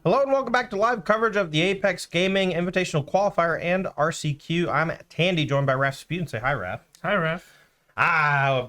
Hello and welcome back to live coverage of the Apex Gaming Invitational Qualifier and RCQ. I'm Tandy, joined by Raph Sputin. Say hi, Raph. Hi, Raph.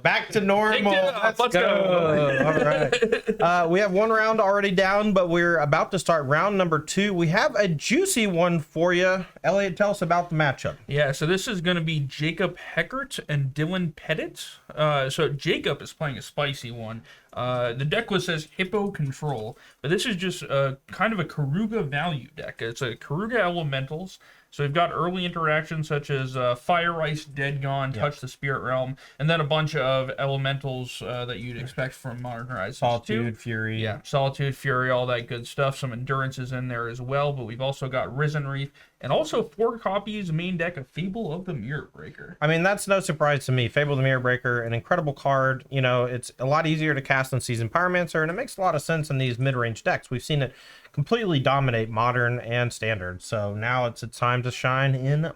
Back to normal. Let's go. All right. We have one round already down, but we're about to start round number 2. We have a juicy one for you. Elliot, tell us about the matchup. Yeah, so this is going to be Jacob Heckert and Dylan Pettit. So Jacob is playing a spicy one. The deck says Hippo Control, but this is just kind of a Keruga value deck. It's a Keruga Elementals. So we've got early interactions such as Fire Ice, Dead Gone, Touch the Spirit Realm, and then a bunch of elementals that you'd expect from Modern Horizons. Solitude, Fury. Yeah, Solitude, Fury, all that good stuff. Some Endurances in there as well, but we've also got Risen Reef, and also 4 copies main deck of Fable of the Mirror Breaker. I mean, that's no surprise to me. Fable of the Mirror Breaker, an incredible card. You know, it's a lot easier to cast than Seasoned Pyromancer, and it makes a lot of sense in these mid-range decks. We've seen it completely dominate Modern and Standard, so now it's time to shine in,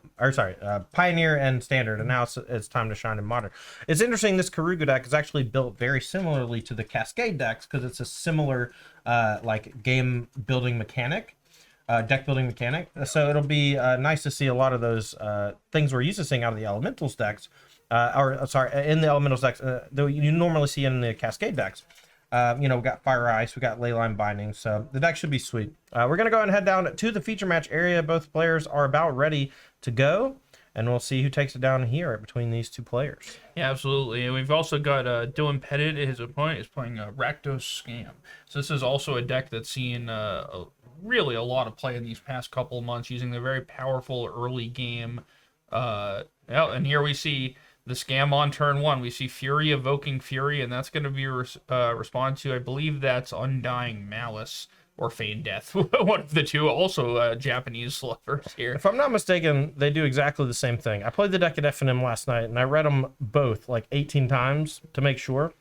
Pioneer and Standard, and now it's time to shine in Modern. It's interesting, this Keruga deck is actually built very similarly to the Cascade decks, because it's a similar, game building mechanic. Deck building mechanic, so it'll be nice to see a lot of those things we're used to seeing out of the Elementals decks, in the Elementals decks that you normally see in the Cascade decks. We got Fire Ice, we got Leyline Binding, so the deck should be sweet. We're gonna go ahead and head down to the feature match area. Both players are about ready to go, and we'll see who takes it down here between these two players. Yeah, absolutely. And we've also got Dylan Pettit. His opponent is playing Rakdos Scam. So this is also a deck that's seen really a lot of play in these past couple of months, using the very powerful early game. And here we see the Scam on turn 1. We see Fury evoking Fury, and that's going to be responded to. I believe that's Undying Malice or Feigned Death. One of the two. Also Japanese lovers here. If I'm not mistaken, they do exactly the same thing. I played the deck at F&M last night, and I read them both like 18 times to make sure.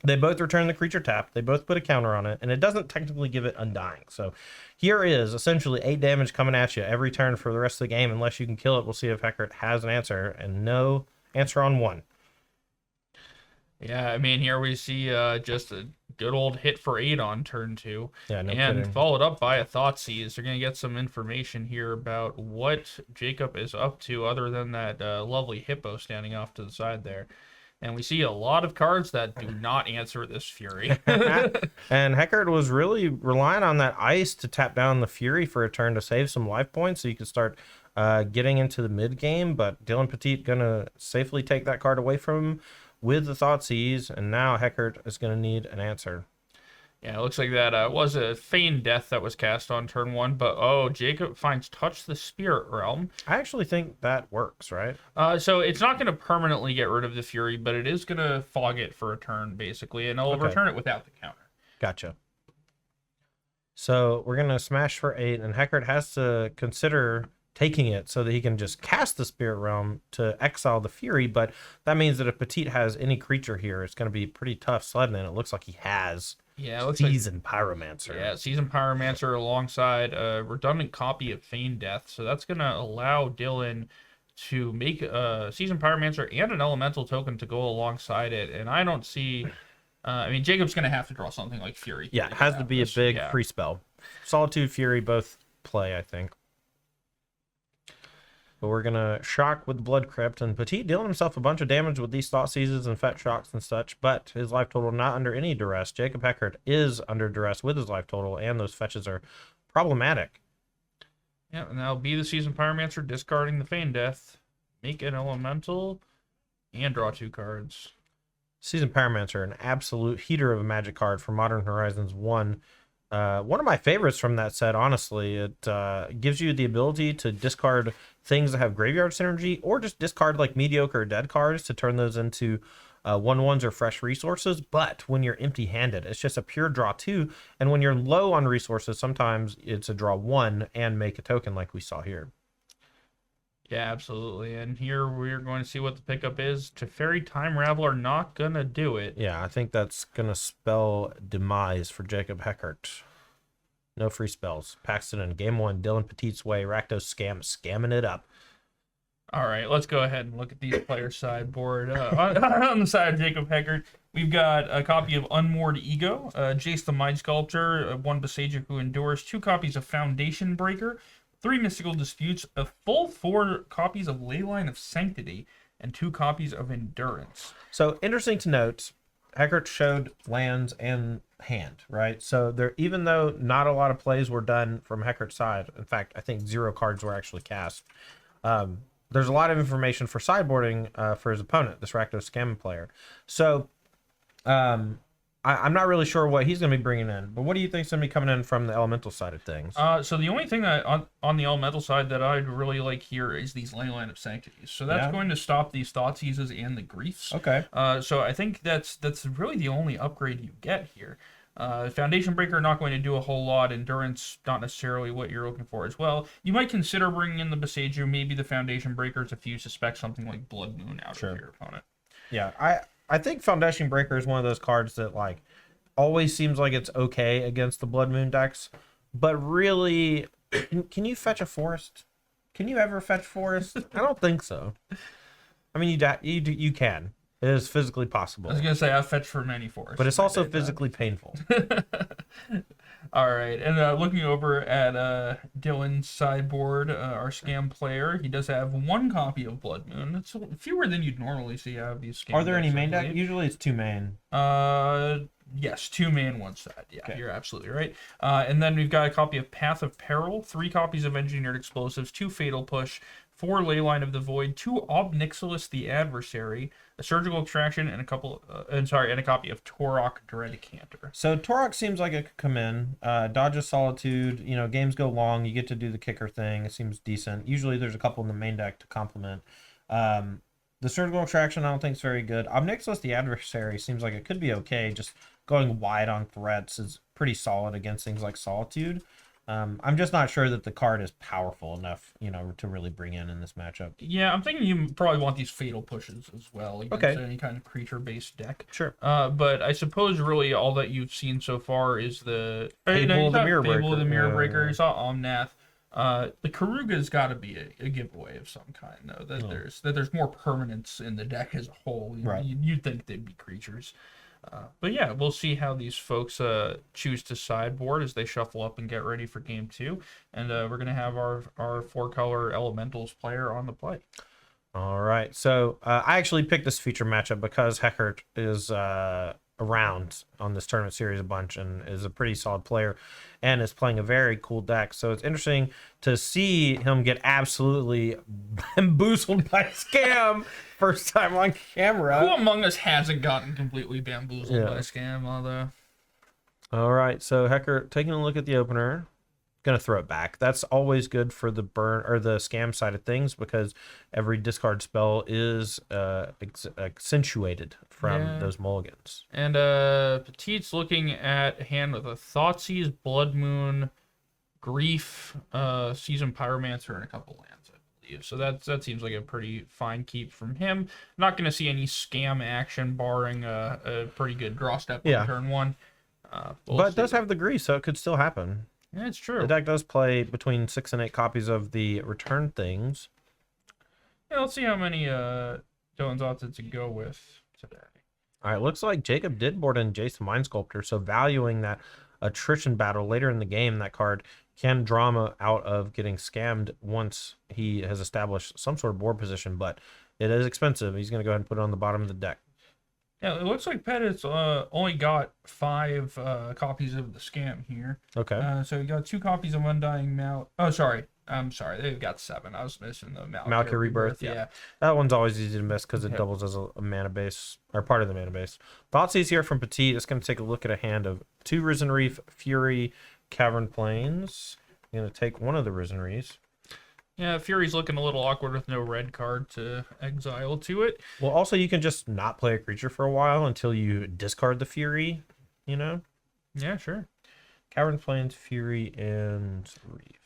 They both return the creature tapped. They both put a counter on it, and it doesn't technically give it Undying. So here is essentially 8 damage coming at you every turn for the rest of the game. Unless you can kill it, we'll see if Heckert has an answer, and no answer on 1. Yeah, I mean, here we see just a good old hit for 8 on turn 2. Yeah, no and kidding. Followed up by a Thoughtseize. They're going to get some information here about what Jacob is up to, other than that lovely hippo standing off to the side there. And we see a lot of cards that do not answer this Fury. And Heckert was really relying on that ice to tap down the Fury for a turn to save some life points so you could start getting into the mid game. But Dylan Pettit gonna safely take that card away from him with the Thoughtseize, and now Heckert is gonna need an answer. Yeah, it looks like that was a Feigned Death that was cast on turn 1, but Jacob finds Touch the Spirit Realm. I actually think that works, right? So it's not going to permanently get rid of the Fury, but it is going to fog it for a turn, basically, and it'll return it without the counter. Gotcha. So we're going to smash for 8, and Heckert has to consider taking it so that he can just cast the Spirit Realm to exile the Fury, but that means that if Pettit has any creature here, it's going to be pretty tough sledding, and it looks like he has. Yeah, it looks Seasoned Pyromancer. Yeah, Seasoned Pyromancer alongside a redundant copy of Feigned Death. So that's going to allow Dylan to make a Seasoned Pyromancer and an Elemental token to go alongside it. And I don't see... Jacob's going to have to draw something like Fury. Yeah, it has to be a big free spell. Solitude, Fury, both play, I think. But we're going to shock with the Blood Crypt, and Pettit dealing himself a bunch of damage with these Thoughtseizes and Fetch Shocks and such, but his life total not under any duress. Jacob Heckert is under duress with his life total, and those fetches are problematic. Yeah, and that'll be the Seasoned Pyromancer discarding the Feigned Death, make an Elemental, and draw 2 cards. Seasoned Pyromancer, an absolute heater of a Magic card for Modern Horizons 1. One of my favorites from that set, honestly. It gives you the ability to discard things that have graveyard synergy, or just discard like mediocre or dead cards to turn those into 1/1s or fresh resources. But when you're empty-handed, it's just a pure draw 2. And when you're low on resources, sometimes it's a draw 1 and make a token like we saw here. Yeah, absolutely. And here we're going to see what the pickup is. Teferi Time Raveler not going to do it. Yeah, I think that's going to spell demise for Jacob Heckert. No free spells. Paxton in game 1, Dylan Pettit's way. Rakdos scamming it up. All right, let's go ahead and look at these players' sideboard. On the side of Jacob Heckert, we've got a copy of Unmoored Ego, Jace the Mind Sculptor, one Besage Who Endures, 2 copies of Foundation Breaker, 3 Mystical Disputes, a full 4 copies of Leyline of Sanctity, and 2 copies of Endurance. So interesting to note, Heckert showed lands and hand, right? So there, even though not a lot of plays were done from Heckert's side, in fact, I think 0 cards were actually cast. There's a lot of information for sideboarding for his opponent, this Rakdos Scam player. So I'm not really sure what he's going to be bringing in, but what do you think is going to be coming in from the elemental side of things? So the only thing that on the elemental side that I'd really like here is these Leyline of Sanctities. So that's going to stop these Thoughtseizes and the Griefs. Okay. So I think that's really the only upgrade you get here. Foundation Breaker not going to do a whole lot. Endurance not necessarily what you're looking for as well. You might consider bringing in the Besage, maybe the Foundation Breakers if you suspect something like Blood Moon out of your opponent. Yeah, I think Foundation Breaker is one of those cards that like always seems like it's okay against the Blood Moon decks, but really, can you fetch a forest? Can you ever fetch forest? I don't think so. I mean, you can. It is physically possible. I was gonna say I've fetched for many forests, but it's also physically painful. All right, and looking over at Dylan's sideboard, our scam player, he does have 1 copy of Blood Moon. It's fewer than you'd normally see out of these scam. Are there any decks, main deck? Usually it's 2 main. Yes, 2 main, 1 side. Yeah, okay. You're absolutely right. And then we've got a copy of Path of Peril, 3 copies of Engineered Explosives, 2 Fatal Push, 4 Leyline of the Void, 2 Ob Nixilis the Adversary, a Surgical Extraction, and a copy of Torok Dreadcanter. So Torok seems like it could come in. Dodge of Solitude, you know, games go long, you get to do the kicker thing. It seems decent. Usually there's a couple in the main deck to complement. The Surgical Extraction I don't think is very good. Ob Nixilis the Adversary seems like it could be okay. Just going wide on threats is pretty solid against things like Solitude. I'm just not sure that the card is powerful enough, you know, to really bring in this matchup. Yeah, I'm thinking you probably want these Fatal Pushes as well against any kind of creature-based deck. Sure. But I suppose really all that you've seen so far is the Fable of the Mirror Breaker. Fable of the Mirror Breaker. You saw Omnath. The Keruga's got to be a giveaway of some kind, though. That there's more permanence in the deck as a whole. Right. You'd think they'd be creatures. But yeah, we'll see how these folks choose to sideboard as they shuffle up and get ready for game 2. And we're going to have our 4-color Elementals player on the play. All right. So I actually picked this feature matchup because Heckert is around on this tournament series a bunch and is a pretty solid player and is playing a very cool deck. So it's interesting to see him get absolutely bamboozled by Scam first time on camera. Who among us hasn't gotten completely bamboozled by Scam, although? All right, so Heckert taking a look at the opener, gonna throw it back. That's always good for the burn or the Scam side of things because every discard spell is accentuated from those mulligans. And Petite's looking at a hand with a Thoughtseize, Blood Moon, Grief, Seasoned Pyromancer, and a couple lands. So that seems like a pretty fine keep from him. Not going to see any Scam action, barring a pretty good draw step on turn 1. But it does have the grease, so it could still happen. Yeah, it's true. The deck does play between 6 and 8 copies of the return things. Yeah, let's see how many Dylan's opted to go with today. All right, looks like Jacob did board in Jace the Mind Sculptor, so valuing that attrition battle later in the game, that card can draw him out of getting scammed once he has established some sort of board position, but it is expensive. He's going to go ahead and put it on the bottom of the deck. Yeah, it looks like Pettit's only got 5 copies of the Scam here. Okay. So he got 2 copies of Undying Mal. Oh, sorry. I'm sorry. They've got 7. I was missing the Malkia Rebirth. Yeah. That one's always easy to miss because it doubles as a mana base, or part of the mana base. Thoughtseize here from Petite. It's going to take a look at a hand of 2 Risen Reef, Fury, Cavern Plains. I'm going to take one of the Risen Reefs. Yeah, Fury's looking a little awkward with no red card to exile to it. Well, also, you can just not play a creature for a while until you discard the Fury, you know? Yeah, sure. Cavern Plains, Fury, and Reef.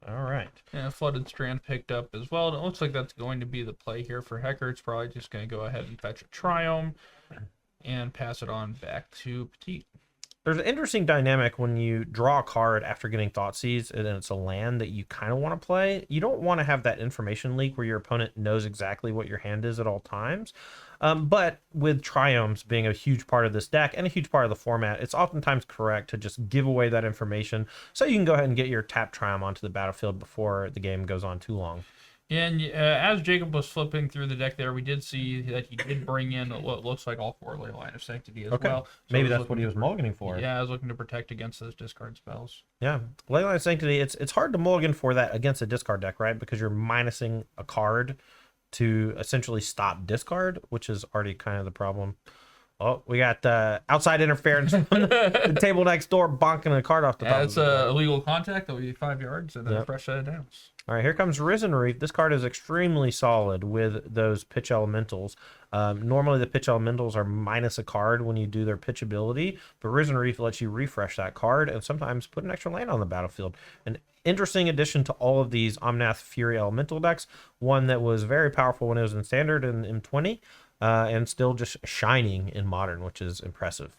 All right. Yeah, Flooded Strand picked up as well. It looks like that's going to be the play here for Heckert. It's probably just going to go ahead and fetch a Triome and pass it on back to Petite. There's an interesting dynamic when you draw a card after getting Thoughtseize and it's a land that you kind of want to play. You don't want to have that information leak where your opponent knows exactly what your hand is at all times. But with Triomes being a huge part of this deck and a huge part of the format, it's oftentimes correct to just give away that information so you can go ahead and get your tap Triome onto the battlefield before the game goes on too long. And as Jacob was flipping through the deck there, we did see that he did bring in what looks like all 4 Leyline of Sanctity as well. So maybe that's what he was mulliganing for. Yeah, I was looking to protect against those discard spells. Yeah, Leyline of Sanctity, it's hard to mulligan for that against a discard deck, right? Because you're minusing a card to essentially stop discard, which is already kind of the problem. Oh, we got outside interference on the table next door, bonking a card off the top. It's illegal contact. That'll be 5 yards and then a fresh set of downs. All right, here comes Risen Reef. This card is extremely solid with those pitch elementals. Normally, the pitch elementals are minus a card when you do their pitch ability, but Risen Reef lets you refresh that card and sometimes put an extra land on the battlefield. An interesting addition to all of these Omnath Fury elemental decks, one that was very powerful when it was in Standard in M20, and still just shining in Modern, which is impressive.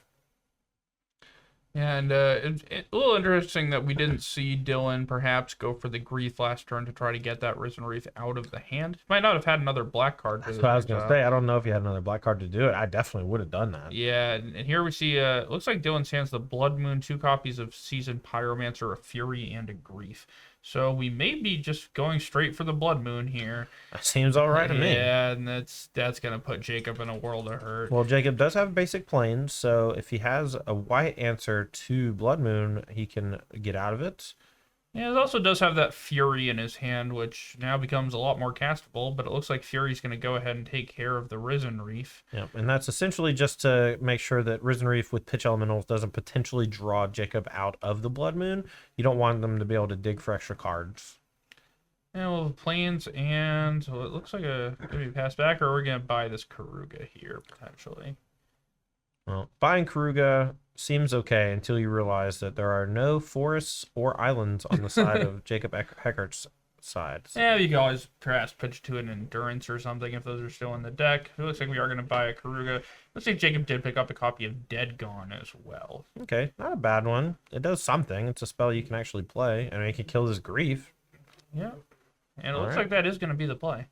And it's a little interesting that we didn't see Dylan perhaps go for the Grief last turn to try to get that Risen Reef out of the hand. Might not have had another black card. That's what I was going to say. I don't know if you had another black card to do it. I definitely would have done that. Yeah, and here we see, looks like Dylan's hands the Blood Moon, 2 copies of Seasoned Pyromancer, a Fury, and a Grief. So we may be just going straight for the Blood Moon here. That seems all right to me. Yeah, and that's going to put Jacob in a world of hurt. Well, Jacob does have basic planes, so if he has a white answer to Blood Moon, he can get out of it. Yeah, it also does have that Fury in his hand, which now becomes a lot more castable, but it looks like Fury's going to go ahead and take care of the Risen Reef. Yep, and that's essentially just to make sure that Risen Reef with pitch elementals doesn't potentially draw Jacob out of the Blood Moon. You don't want them to be able to dig for extra cards. And we'll have planes, and so it looks like going to be passed back, or we're going to buy this Keruga here, potentially. Well, buying Keruga seems okay until you realize that there are no forests or islands on the side of Jacob Heckert's side. So. Yeah, you can always perhaps pitch to an Endurance or something if those are still in the deck. It looks like we are going to buy a Keruga. Looks like Jacob did pick up a copy of Dead Gone as well. Okay, not a bad one. It does something. It's a spell you can actually play. I mean, it can kill this Grief. Yeah, and it looks like that is going to be the play.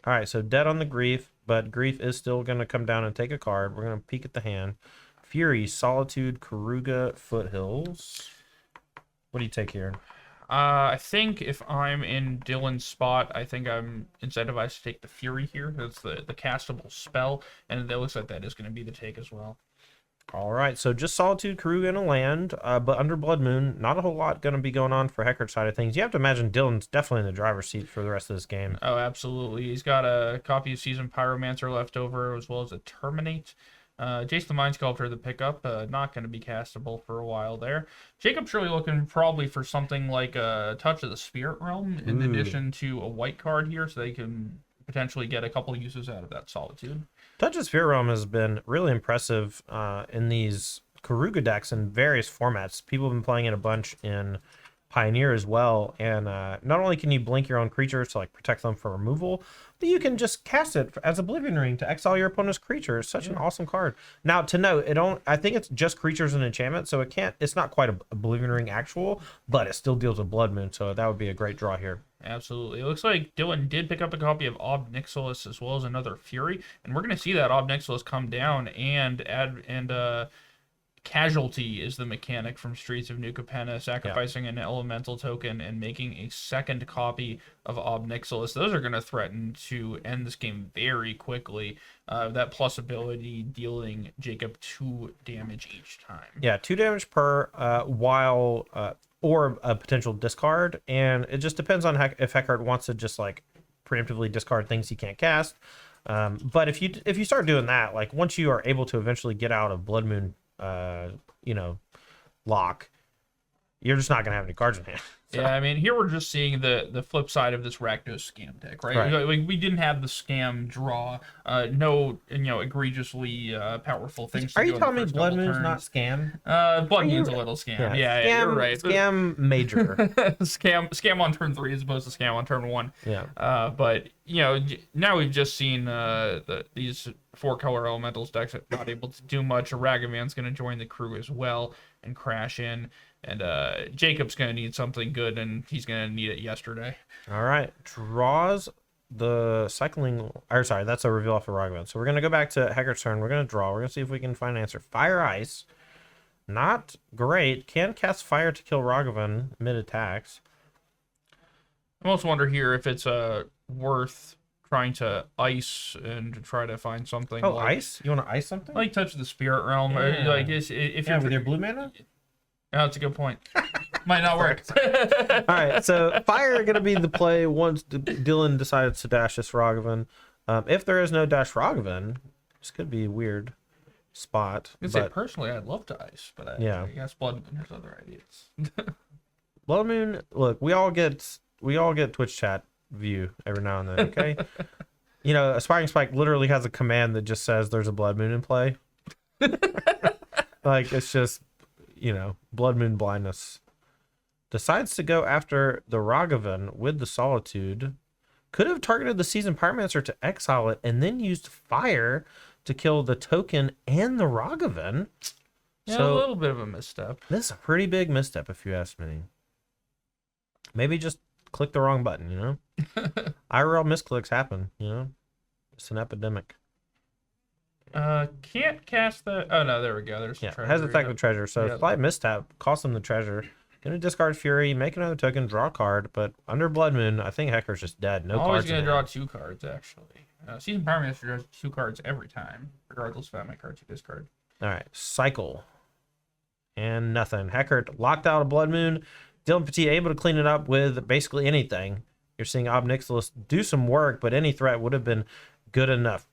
All right, so dead on the Grief, but Grief is still going to come down and take a card. We're going to peek at the hand. Fury, Solitude, Keruga, Foothills. What do you take here? I think if I'm in Dylan's spot, I think I'm incentivized to take the Fury here. That's the castable spell, and it looks like that is going to be the take as well. All right, so just Solitude, Keruga, and a land, but under Blood Moon, not a whole lot going to be going on for Heckert's side of things. You have to imagine Dylan's definitely in the driver's seat for the rest of this game. Oh, absolutely. He's got a copy of Seasoned Pyromancer left over, as well as a Terminate. Jace the Mind Sculptor, the pickup, not going to be castable for a while there. Jacob's really looking probably for something like a Touch of the Spirit Realm in addition to a white card here, so they can potentially get a couple uses out of that Solitude. Touch of Spirit Realm has been really impressive in these Keruga decks in various formats. People have been playing it a bunch in Pioneer as well, and not only can you blink your own creatures to like protect them from removal, but you can just cast it as Oblivion Ring to exile your opponent's creature. It's such an awesome card. Now to note, I think it's just creatures and enchantment, so it's not quite a Oblivion Ring actual, but it still deals with Blood Moon, so that would be a great draw here. Absolutely. It looks like Dylan did pick up a copy of Ob Nixilis as well as another Fury, and we're going to see that Ob Nixilis come down and Casualty is the mechanic from Streets of New Capenna, sacrificing an elemental token and making a second copy of Ob Nixilis. Those are going to threaten to end this game very quickly. That plus ability dealing Jacob 2 damage each time. Yeah, 2 damage per or a potential discard, and it just depends on if Heckert wants to just like preemptively discard things he can't cast. But if you start doing that, like once you are able to eventually get out of Blood Moon lock, you're just not gonna have any cards in hand. So, Yeah, I mean, here we're just seeing the flip side of this Rakdos scam deck, right? Right. Like, we didn't have the scam draw, no, egregiously powerful things. are to you do in telling the me first Blood couple Moon's turns. not scam? Blood Moon's a you- little scam. Yeah, Yeah, scam, you're right. Scam major. Scam on turn 3 as opposed to scam on turn 1. Yeah. But now we've just seen these 4-color elementals decks not able to do much. Ragavan's going to join the crew as well and crash in, and Jacob's going to need something good, and he's going to need it yesterday. All right, draws the cycling. Or sorry, that's a reveal off of Ragavan. So we're gonna go back to Hector's turn. We're gonna draw. We're gonna see if we can find an answer. Fire Ice, not great. Can cast fire to kill Ragavan mid attacks. I almost wonder here if it's worth trying to ice and to try to find something. Oh, like, ice? You want to ice something? like Touch of the Spirit Realm. Yeah. Like if Yeah, you're with your blue mana. Oh, that's a good point. Might not work. All right, so fire gonna be the play once Dylan decides to dash this Ragavan. If there is no dash Ragavan, this could be a weird spot. I say But personally, I'd love to ice, but Yeah. I guess Blood Moon has other ideas. Blood Moon, look, we all get Twitch chat view every now and then, okay? Aspiring Spike literally has a command that just says there's a Blood Moon in play. Like, it's just, Blood Moon blindness. Decides to go after the Ragavan with the Solitude. Could have targeted the Seasoned Pyromancer to exile it and then used fire to kill the token and the Ragavan. Yeah, So a little bit of a misstep. this is a pretty big misstep, if you ask me. Maybe just click the wrong button, IRL misclicks happen, It's an epidemic. Can't cast the. Oh no, there we go. There's the Yeah, treasure. has attack the treasure. So Yep. slight misstep, cost him the treasure. Gonna discard Fury, make another token, draw a card. But under Blood Moon, I think Hector's just dead. No Always cards. gonna in draw hand. 2 cards actually. Season Pyromancer draws 2 cards every time, regardless of how many cards you discard. All right, cycle. And nothing. Heckert locked out of Blood Moon. Dylan Petit able to clean it up with basically anything. You're seeing Ob Nixilis do some work, but any threat would have been good enough.